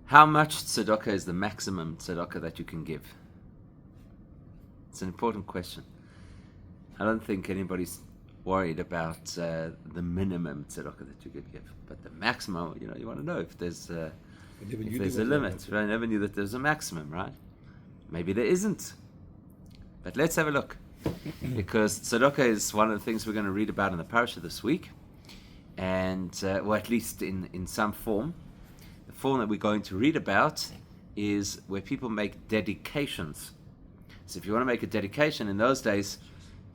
How much tzedakah is the maximum tzedakah that you can give? It's an important question. I don't think anybody's worried about the minimum tzedakah that you could give, but the maximum, you want to know if there's a limit. Right? I never knew that there's a maximum, right? Maybe there isn't. But let's have a look, because tzedakah is one of the things we're going to read about in the parasha this week, and or at least in some form. The form that we're going to read about is where people make dedications. So if you want to make a dedication in those days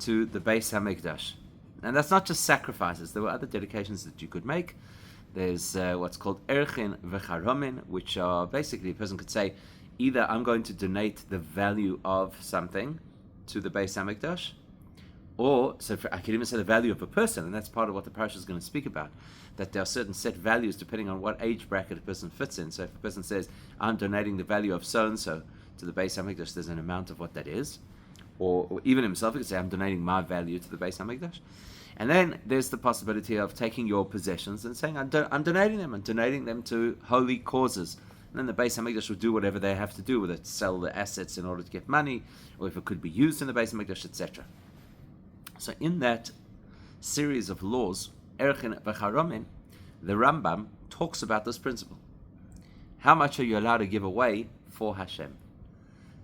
to the Beis HaMikdash, and that's not just sacrifices. There were other dedications that you could make. There's what's called erchin v'charomin, which are basically a person could say, either I'm going to donate the value of something to the Beis HaMikdash, or I could even say the value of a person, and that's part of what the parasha is going to speak about, that there are certain set values depending on what age bracket a person fits in. So if a person says, I'm donating the value of so-and-so to the Beis HaMikdash, there's an amount of what that is. Or even himself, he could say, I'm donating my value to the Beis HaMikdash. And then there's the possibility of taking your possessions and saying, I'm donating them to holy causes. And then the Beis HaMikdash will do whatever they have to do with it, sell the assets in order to get money, or if it could be used in the Beis HaMikdash, etc. So in that series of laws, Erchin v'Charomin, the Rambam talks about this principle. How much are you allowed to give away for Hashem?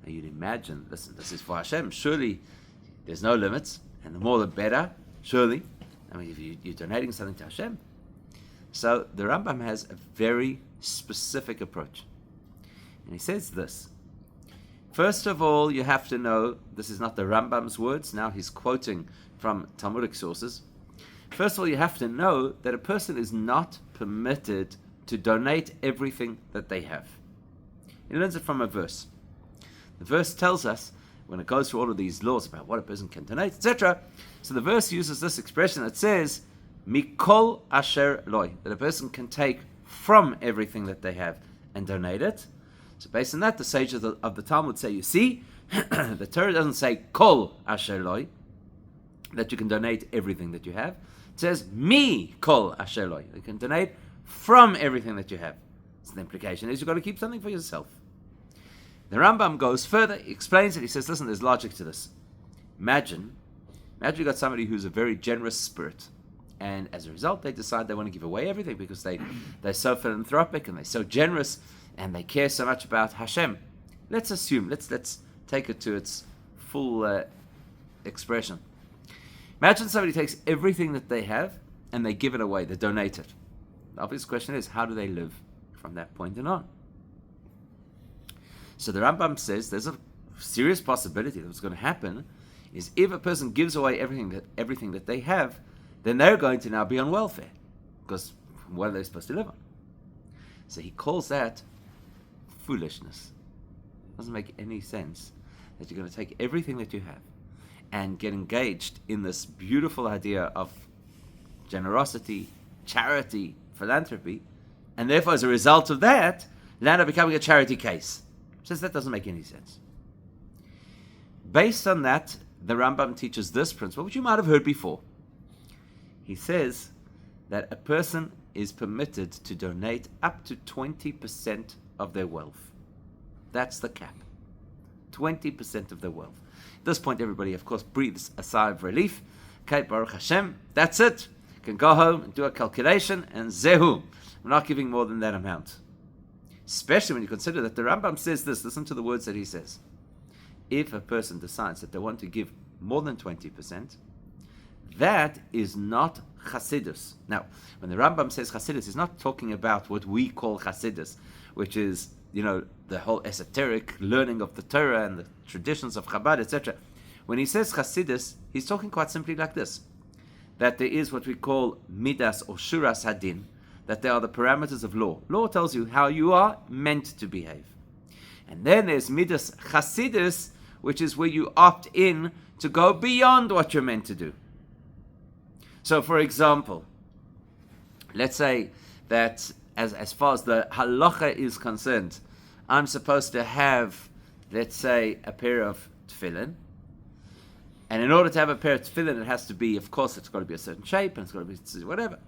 Now you'd imagine, listen, this is for Hashem. Surely there's no limits, and the more the better, surely. I mean, if you're donating something to Hashem. So the Rambam has a very specific approach. And he says this. First of all, you have to know, this is not the Rambam's words, now he's quoting from Talmudic sources. First of all, you have to know that a person is not permitted to donate everything that they have. He learns it from a verse. The verse tells us, when it goes through all of these laws about what a person can donate, etc., so the verse uses this expression that says, Mikol asher loy, that a person can take from everything that they have and donate it. So based on that, the sages of the Talmud say, you see, the Torah doesn't say kol asher loy, that you can donate everything that you have. It says mi kol asher loy, you can donate from everything that you have. So the implication is you've got to keep something for yourself. The Rambam goes further, he explains it, he says, listen, there's logic to this. Imagine you've got somebody who's a very generous spirit, and as a result, they decide they want to give away everything because they're so philanthropic and they're so generous and they care so much about Hashem. Let's assume, let's take it to its full expression. Imagine somebody takes everything that they have and they give it away, they donate it. The obvious question is, how do they live from that point on? So the Rambam says there's a serious possibility that what's going to happen is if a person gives away everything that they have, then they're going to now be on welfare, because what are they supposed to live on? So he calls that foolishness. It doesn't make any sense that you're going to take everything that you have and get engaged in this beautiful idea of generosity, charity, philanthropy, and therefore as a result of that, land up becoming a charity case. Says that doesn't make any sense. Based on that, the Rambam teaches this principle, which you might have heard before. He says that a person is permitted to donate up to 20% of their wealth. That's the cap. 20% of their wealth. At this point, everybody, of course, breathes a sigh of relief. Okay, Baruch Hashem, that's it. You can go home and do a calculation, and zehu. We're not giving more than that amount. Especially when you consider that the Rambam says this, listen to the words that he says. If a person decides that they want to give more than 20%, that is not Chassidus. Now, when the Rambam says Chassidus, he's not talking about what we call Chassidus, which is, the whole esoteric learning of the Torah and the traditions of Chabad, etc. When he says Chassidus, he's talking quite simply like this, that there is what we call Midas or Shuras Hadin, that there are the parameters of law. Law tells you how you are meant to behave. And then there's Midas Chassidus, which is where you opt in to go beyond what you're meant to do. So, for example, let's say that as far as the halacha is concerned, I'm supposed to have, let's say, a pair of tefillin. And in order to have a pair of tefillin, it has to be, of course, it's got to be a certain shape, and it's got to be whatever.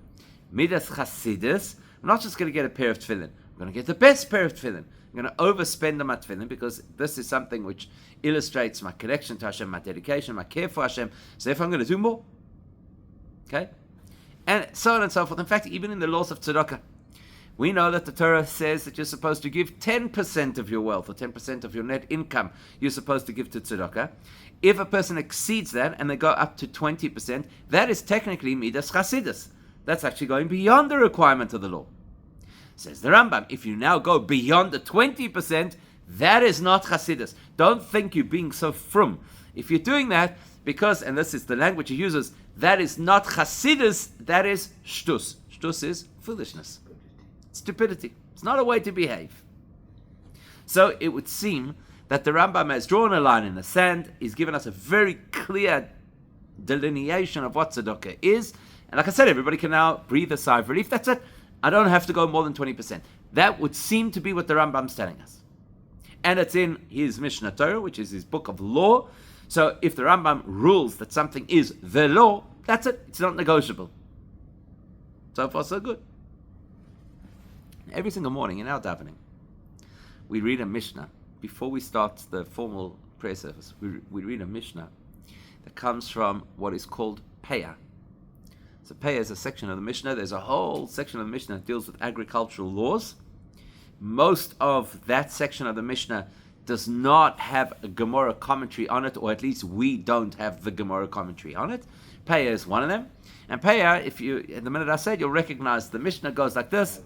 Midas Chassidus, I'm not just going to get a pair of tefillin. I'm going to get the best pair of tefillin. I'm going to overspend on my tefillin because this is something which illustrates my connection to Hashem, my dedication, my care for Hashem. So if I'm going to do more, okay? And so on and so forth. In fact, even in the laws of tzedakah, we know that the Torah says that you're supposed to give 10% of your wealth or 10% of your net income you're supposed to give to tzedakah. If a person exceeds that and they go up to 20%, that is technically midas chasidus. That's actually going beyond the requirement of the law. Says the Rambam, if you now go beyond the 20%, that is not chasidus. Don't think you're being so frum. If you're doing that, because, and this is the language he uses, that is not chasidus, that is shtus. Shtus is foolishness. Stupidity. It's not a way to behave. So it would seem that the Rambam has drawn a line in the sand. He's given us a very clear delineation of what tzedakah is. And like I said, everybody can now breathe a sigh of relief. That's it. I don't have to go more than 20%. That would seem to be what the Rambam's telling us. And it's in his Mishnah Torah, which is his book of law. So if the Rambam rules that something is the law, that's it. It's not negotiable. So far, so good. Every single morning in our davening, we read a Mishnah. Before we start the formal prayer service, we read a Mishnah that comes from what is called Peah. So Peah is a section of the Mishnah. There's a whole section of the Mishnah that deals with agricultural laws. Most of that section of the Mishnah does not have a Gemara commentary on it, or at least we don't have the Gemara commentary on it. Peah is one of them. And Peah, the minute I say it, you'll recognize the Mishnah goes like this.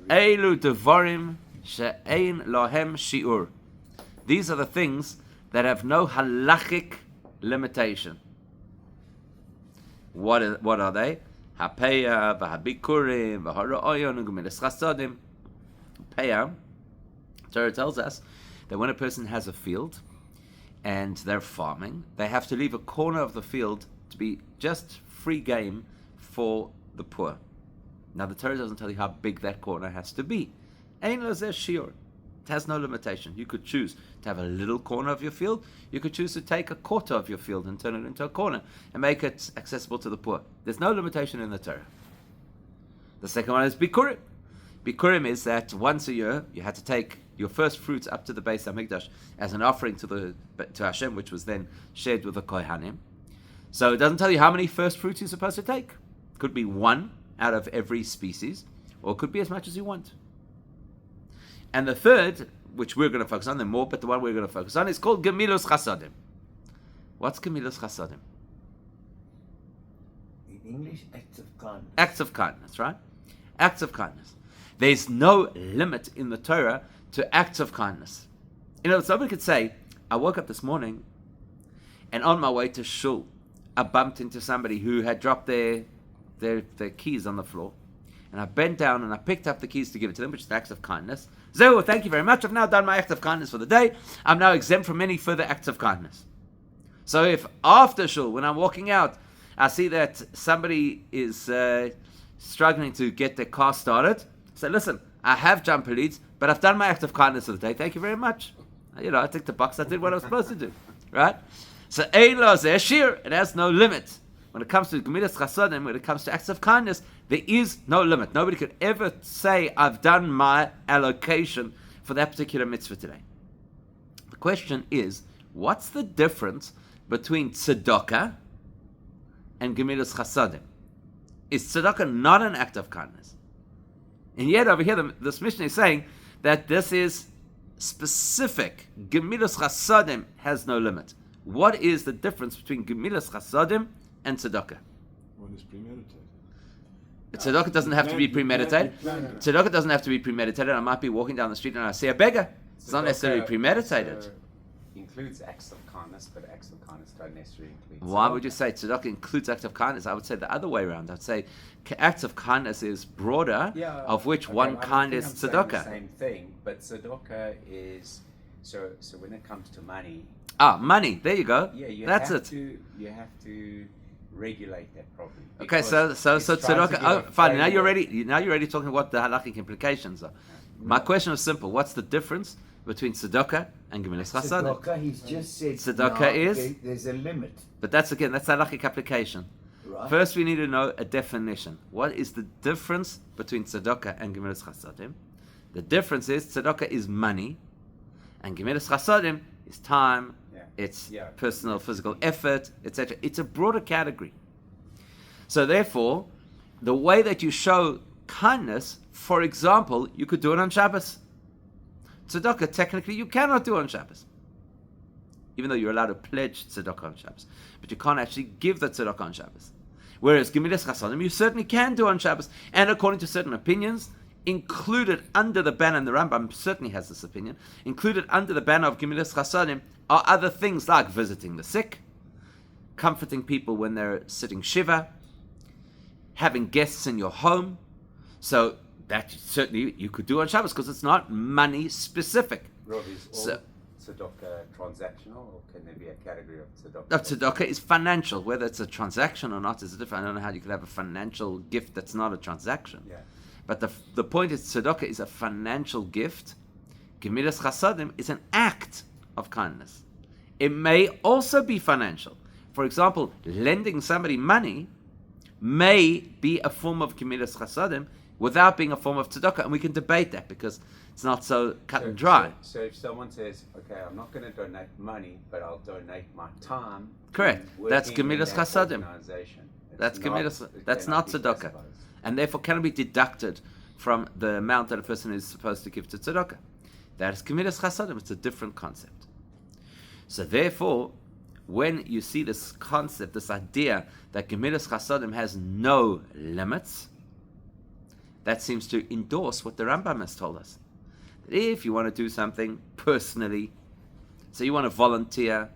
Eilu devarim she'ein lohem shi'ur. These are the things that have no halachic limitation. What are they? Hapeya, v'habikurim, v'hara'oyon, u'gemilas chasadim. Peya, Torah tells us that when a person has a field and they're farming, they have to leave a corner of the field to be just free game for the poor. Now the Torah doesn't tell you how big that corner has to be. Ein lazeh shiur. It has no limitation. You could choose to have a little corner of your field. You could choose to take a quarter of your field and turn it into a corner and make it accessible to the poor. There's no limitation in the Torah. The second one is bikurim. Bikurim is that once a year you had to take your first fruits up to the Beis HaMikdash as an offering to Hashem, which was then shared with the Kohanim. So it doesn't tell you how many first fruits you're supposed to take. It could be one out of every species, or it could be as much as you want. And the third, which we're going to focus on, more, but the one we're going to focus on is called Gemilos Chasadim. What's Gemilos Chasadim? In English, acts of kindness. Acts of kindness, right? Acts of kindness. There's no limit in the Torah to acts of kindness. You know, somebody could say, I woke up this morning and on my way to shul, I bumped into somebody who had dropped their keys on the floor. And I bent down and I picked up the keys to give it to them, which is an act of kindness. So, thank you very much. I've now done my act of kindness for the day. I'm now exempt from any further acts of kindness. So if after shul, when I'm walking out, I see that somebody is struggling to get their car started, say, listen, I have jumper leads, but I've done my act of kindness for the day. Thank you very much. You know, I ticked the box. I did what I was supposed to do. Right? So, ein lo zeh shir, it has no limit. When it comes to Gemilas Chasadim, when it comes to acts of kindness, there is no limit. Nobody could ever say, I've done my allocation for that particular mitzvah today. The question is, what's the difference between tzedakah and Gemilas Chasadim? Is tzedakah not an act of kindness? And yet over here, this Mishnah is saying that this is specific. Gemilas Chasadim has no limit. What is the difference between Gemilas Chasadim and tzedakah? One is premeditated. Tzedakah doesn't have to be premeditated. Tzedakah doesn't have to be premeditated. I might be walking down the street and I see a beggar. It's not necessarily premeditated. Includes acts of kindness, but acts of kindness don't necessarily include. Why would you say tzedakah includes acts of kindness? I would say the other way around. I'd say acts of kindness is broader, of which one kind is tzedakah. Same thing, but tzedakah is so when it comes to money. Money. There you go. Yeah, that's have it. You have to regulate that properly. Okay, so tzedakah. Oh, fine. Now you're ready talking what the halakhic implications are. My question was simple. What's the difference between tzedakah and Gemilas Chasadim? Tzedakah, he's just said. Tzedakah is. There's a limit. But that's halakhic application. Right. First, we need to know a definition. What is the difference between tzedakah and Gemilas Chasadim? The difference is tzedakah is money, and Gemilas Chasadim is time, it's personal physical effort, etc. It's a broader category. So therefore, the way that you show kindness, for example, you could do it on Shabbos. Tzedakah, technically, you cannot do on Shabbos. Even though you're allowed to pledge tzedakah on Shabbos. But you can't actually give the tzedakah on Shabbos. Whereas Gemilas Chasadim, you certainly can do on Shabbos. And according to certain opinions, included under the banner, and the Rambam certainly has this opinion, included under the banner of Gemilas Chasadim are other things like visiting the sick, comforting people when they're sitting shiva, having guests in your home. So that certainly you could do on Shabbos because it's not money specific. Rob, is all tzedakah transactional, or can there be a category of tzedakah? No, tzedakah is financial. Whether it's a transaction or not is different. I don't know how you could have a financial gift that's not a transaction. Yeah. But the point is, tzedakah is a financial gift. Gemilas Chasadim is an act of kindness. It may also be financial. For example, lending somebody money may be a form of Gemilas Chasadim without being a form of tzedakah, and we can debate that because it's not so cut and dry. So if someone says, okay, I'm not going to donate money, but I'll donate my time. Correct. That's Gemilas Chasadim. That's not tzedakah. And therefore cannot be deducted from the amount that a person is supposed to give to tzedakah. That is Gemilas Chasadim. It's a different concept. So therefore, when you see this concept, this idea that Gemilas Chasadim has no limits, that seems to endorse what the Rambam has told us. That if you want to do something personally, so you want to volunteer,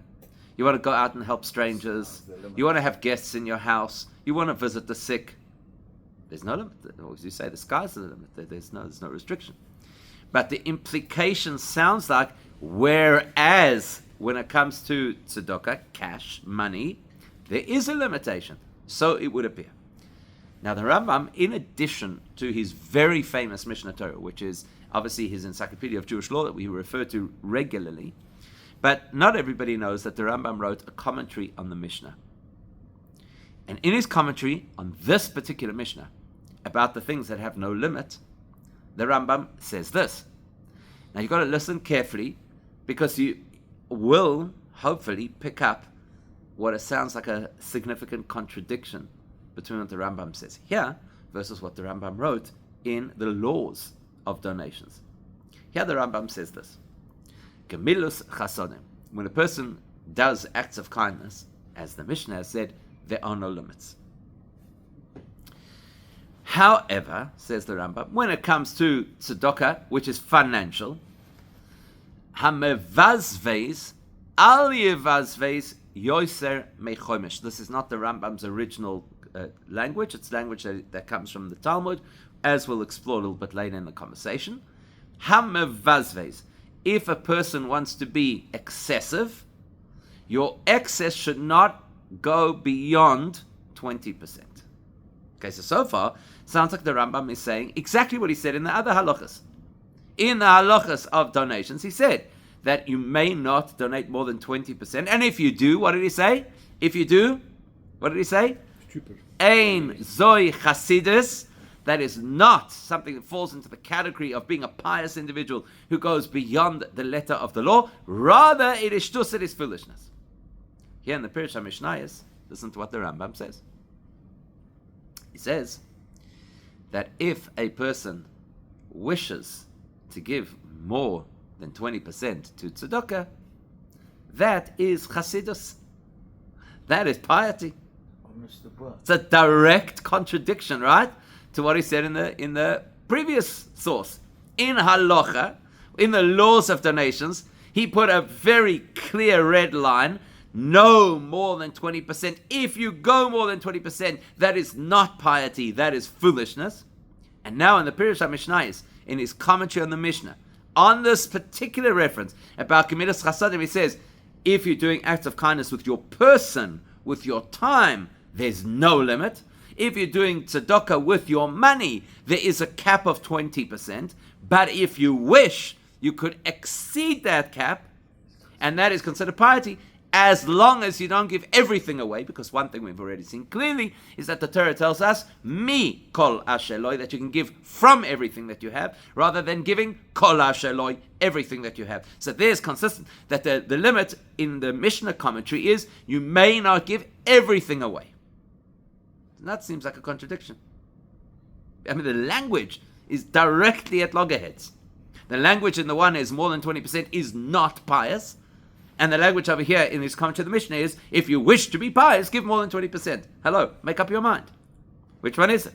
you want to go out and help strangers, you want to have guests in your house, you want to visit the sick, there's no limit. As you say, the sky's the limit. There's no restriction. But the implication sounds like, whereas when it comes to tzedakah, cash, money, there is a limitation. So it would appear. Now the Rambam, in addition to his very famous Mishnah Torah, which is obviously his encyclopedia of Jewish law that we refer to regularly, but not everybody knows that the Rambam wrote a commentary on the Mishnah. And in his commentary on this particular Mishnah, about the things that have no limit, the Rambam says this. Now you've got to listen carefully, because you will hopefully pick up what it sounds like a significant contradiction between what the Rambam says here versus what the Rambam wrote in the laws of donations. Here the Rambam says this. Gemilus chasodim. When a person does acts of kindness, as the Mishnah has said, there are no limits. However, says the Rambam, when it comes to tzedakah, which is financial, hamevazveis al yevazveis yoser mechomesh. This is not the Rambam's original language. It's language that comes from the Talmud, as we'll explore a little bit later in the conversation. Hamevazveis. If a person wants to be excessive, your excess should not go beyond 20%. Okay, so far, sounds like the Rambam is saying exactly what he said in the other halachas. In the halachas of donations, he said that you may not donate more than 20%. And if you do, what did he say? If you do, what did he say? Stupid. Ein zoi chasidus. That is not something that falls into the category of being a pious individual who goes beyond the letter of the law. Rather, it is shtus, it is foolishness. Here in the Pirush HaMishnayos, listen to what the Rambam says. He says that if a person wishes to give more than 20% to tzedakah, that is chasidus. That is piety. It's a direct contradiction, right, to what he said in the previous source. In halacha, in the laws of donations, he put a very clear red line: no more than 20%. If you go more than 20%, that is not piety, that is foolishness. And now in the Pirush HaMishnayos, in his commentary on the Mishnah, on this particular reference about Gemilas Chasadim, he says, if you're doing acts of kindness with your person, with your time, there's no limit. If you're doing tzedakah with your money, there is a cap of 20%. But if you wish, you could exceed that cap, and that is considered piety. as long as you don't give everything away, because one thing we've already seen clearly is that the Torah tells us, mi kol asheloi, that you can give from everything that you have, rather than giving kol asheloi, everything that you have. So there's consistent that the limit in the Mishnah commentary is you may not give everything away. And that seems like a contradiction. I mean, the language is directly at loggerheads. The language in the one is more than 20% is not pious. And the language over here in this commentary of the Mishnah is, if you wish to be pious, give more than 20%. Hello, make up your mind. Which one is it?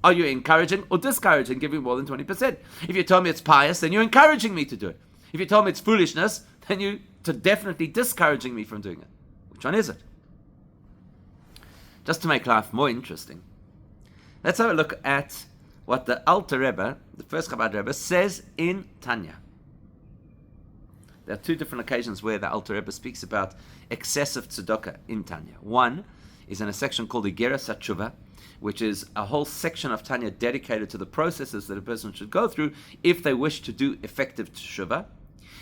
Are you encouraging or discouraging giving more than 20%? If you tell me it's pious, then you're encouraging me to do it. If you tell me it's foolishness, then you're definitely discouraging me from doing it. Which one is it? Just to make life more interesting, let's have a look at what the Alter Rebbe, the first Chabad Rebbe, says in Tanya. There are two different occasions where the Alter Rebbe speaks about excessive tzedakah in Tanya. One is in a section called Igeras HaTshuva, which is a whole section of Tanya dedicated to the processes that a person should go through if they wish to do effective teshuva.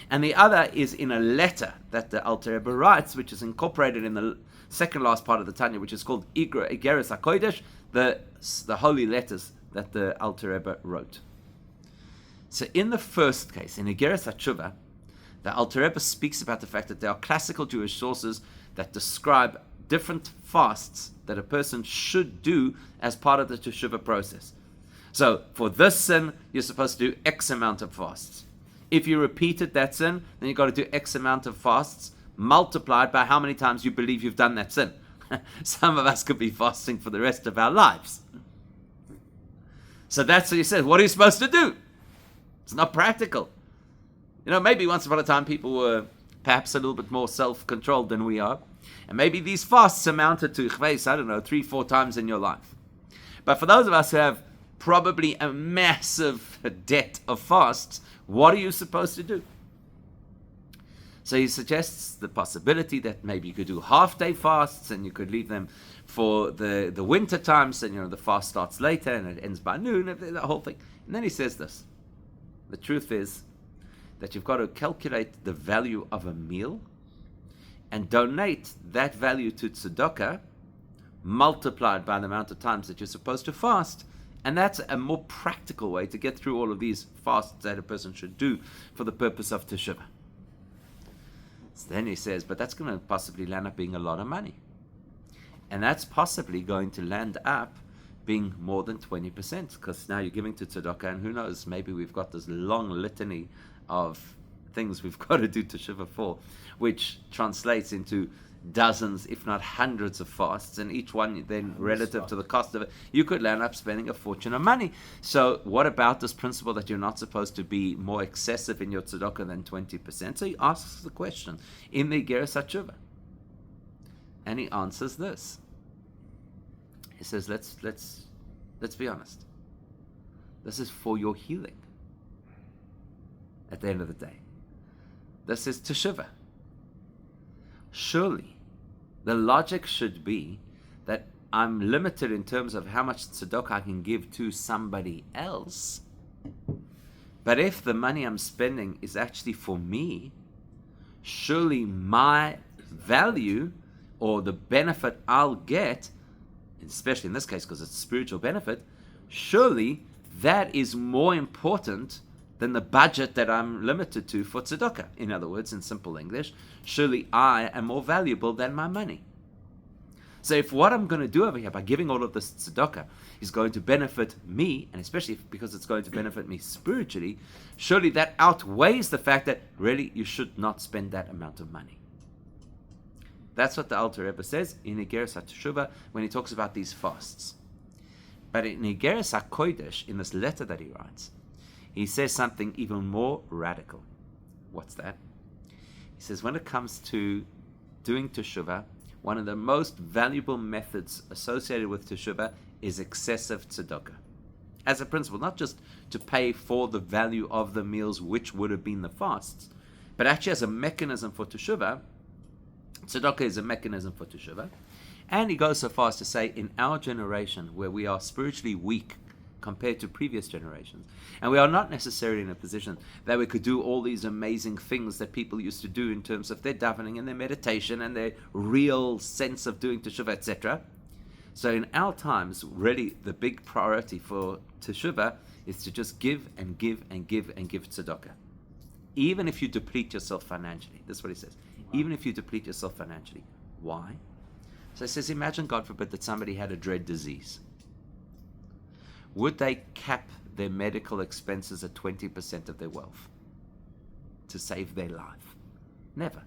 And the other is in a letter that the Alter Rebbe writes, which is incorporated in the second last part of the Tanya, which is called Igeras HaKodesh, the holy letters that the Alter Rebbe wrote. So in the first case, in Igeras HaTshuva, the Alter Rebbe speaks about the fact that there are classical Jewish sources that describe different fasts that a person should do as part of the teshuva process. So for this sin, you're supposed to do X amount of fasts. If you repeated that sin, then you've got to do X amount of fasts multiplied by how many times you believe you've done that sin. Some of us could be fasting for the rest of our lives. So that's what he says. What are you supposed to do? It's not practical. You know, maybe once upon a time people were perhaps a little bit more self-controlled than we are. And maybe these fasts amounted to, I don't know, 3-4 times in your life. But for those of us who have probably a massive debt of fasts, what are you supposed to do? So he suggests the possibility that maybe you could do half-day fasts and you could leave them for the winter times, and the fast starts later and it ends by noon, the whole thing. And then he says this. The truth is that you've got to calculate the value of a meal and donate that value to tzedakah multiplied by the amount of times that you're supposed to fast. And that's a more practical way to get through all of these fasts that a person should do for the purpose of teshuva. So then he says, but that's going to possibly land up being a lot of money. And that's possibly going to land up being more than 20%, because now you're giving to tzedakah, and who knows, maybe we've got this long litany of things we've got to do teshuva for, which translates into dozens, if not hundreds of fasts, and each one then relative to the cost of it, you could land up spending a fortune of money. So what about this principle that you're not supposed to be more excessive in your tzedakah than 20%? So he asks the question in the Igeras HaTshuva, and he answers this. He says, let's be honest. This is for your healing. At the end of the day, this is teshuva. Surely, the logic should be that I'm limited in terms of how much tzedakah I can give to somebody else. But if the money I'm spending is actually for me, surely my value or the benefit I'll get, especially in this case because it's a spiritual benefit, surely that is more important than the budget that I'm limited to for tzedakah. In other words, in simple English, surely I am more valuable than my money. So if what I'm going to do over here by giving all of this tzedakah is going to benefit me, and especially because it's going to benefit me spiritually, surely that outweighs the fact that really you should not spend that amount of money. That's what the Alter Rebbe says in Igeras HaTeshuva when he talks about these fasts. But in Igeras HaKodesh, in this letter that he writes, he says something even more radical. What's that? He says when it comes to doing teshuva, one of the most valuable methods associated with teshuva is excessive tzedakah. As a principle, not just to pay for the value of the meals which would have been the fasts, but actually as a mechanism for teshuva. Tzedakah is a mechanism for teshuva. And he goes so far as to say, in our generation, where we are spiritually weak compared to previous generations. And we are not necessarily in a position that we could do all these amazing things that people used to do in terms of their davening and their meditation and their real sense of doing teshuvah, etc. So in our times, really the big priority for teshuvah is to just give and give and give and give tzedakah. Even if you deplete yourself financially. That's what he says. Even if you deplete yourself financially. Why? So he says, imagine, God forbid, that somebody had a dread disease. Would they cap their medical expenses at 20% of their wealth to save their life? Never.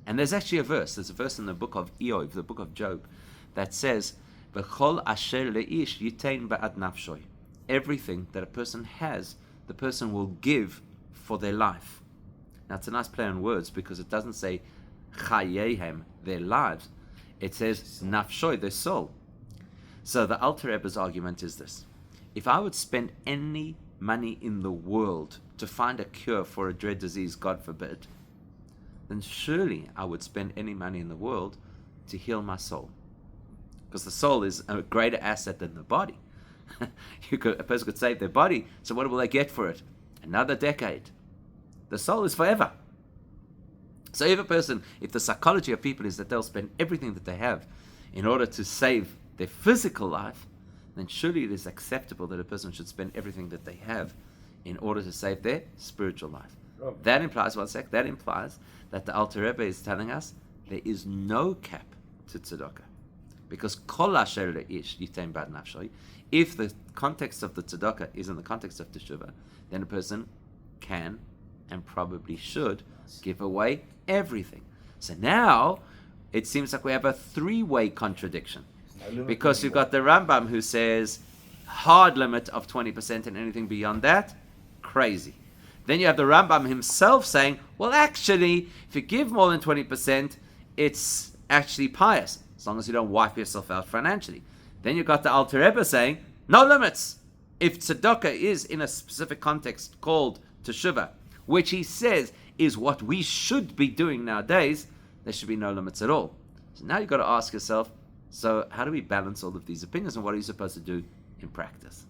And there's actually a verse in the book of Eov, the book of Job, that says, V'chol asher leish yitain ba'ad nafshoy. Everything that a person has, the person will give for their life. Now it's a nice play on words, because it doesn't say chayehem, their lives. It says nafshoy, their soul. So the Alter Rebbe's argument is this: if I would spend any money in the world to find a cure for a dread disease, God forbid, then surely I would spend any money in the world to heal my soul. Because the soul is a greater asset than the body. A person could save their body, so what will they get for it? Another decade. The soul is forever. So if the psychology of people is that they'll spend everything that they have in order to save their physical life, then surely it is acceptable that a person should spend everything that they have in order to save their spiritual life. That implies, that the Alter Rebbe is telling us there is no cap to tzedakah. Because kol asher leish yitain ba'ad nafshoy, if the context of the tzedakah is in the context of teshuvah, then a person can and probably should give away everything. So now it seems like we have a three-way contradiction. Because you've got the Rambam who says hard limit of 20%, and anything beyond that, crazy. Then you have the Rambam himself saying, well, actually, if you give more than 20%, it's actually pious, as long as you don't wipe yourself out financially. Then you've got the Alter Rebbe saying, no limits. If tzedakah is in a specific context called teshuvah, which he says is what we should be doing nowadays, there should be no limits at all. So now you've got to ask yourself, so how do we balance all of these opinions, and what are you supposed to do in practice?